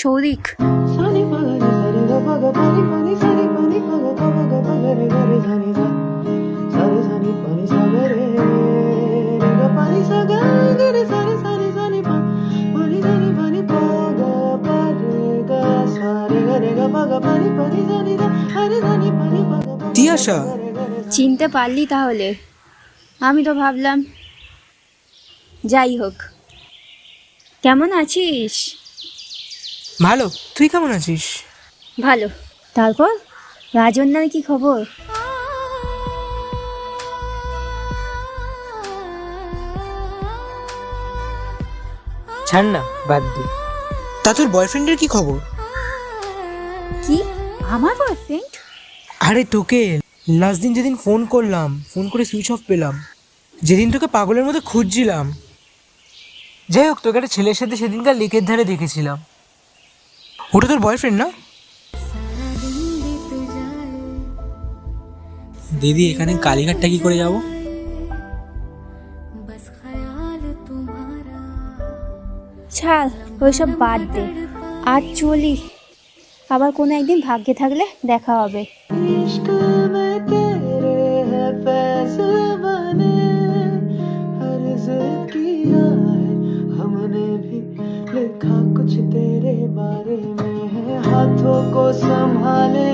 সৌরিক। তিয়াশা, চিনতে পারলি তাহলে? আমি তো ভাবলাম। যাই হোক, কেমন আছিস? ভালো। তুই কেমন আছিস? ভালো। তারপর রাজন্যার কি খবর? ছাড় না, বাদ দে। তা তোর বয়ফ্রেন্ডের কি খবর? কি? আমার বয়ফ্রেন্ড? আরে তোকে লাস্ট দিন যেদিন ফোন করলাম, ফোন করে সুইচ অফ পেলাম, যেদিন তোকে পাগলের মতো খুঁজছিলাম, যাই হোক, তোকে একটা ছেলের সাথে সেদিনকার লেকের ধারে দেখেছিলাম। ওটা তোর বয়ফ্রেন্ড না? দিদি, এখানে কালীঘাটটা কি করে যাব? ছাড়, ওইসব বাদ দে। আর চলি, আবার কোনো একদিন ভাগ্যে থাকলে দেখা হবে। हमने भी लिखा कुछ तेरे बारे में है, हाथों को संभाले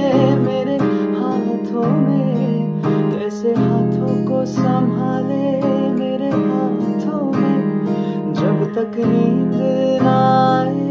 मेरे हाथों में, कैसे हाथों को संभाले मेरे हाथों में, जब तक नींद ना आए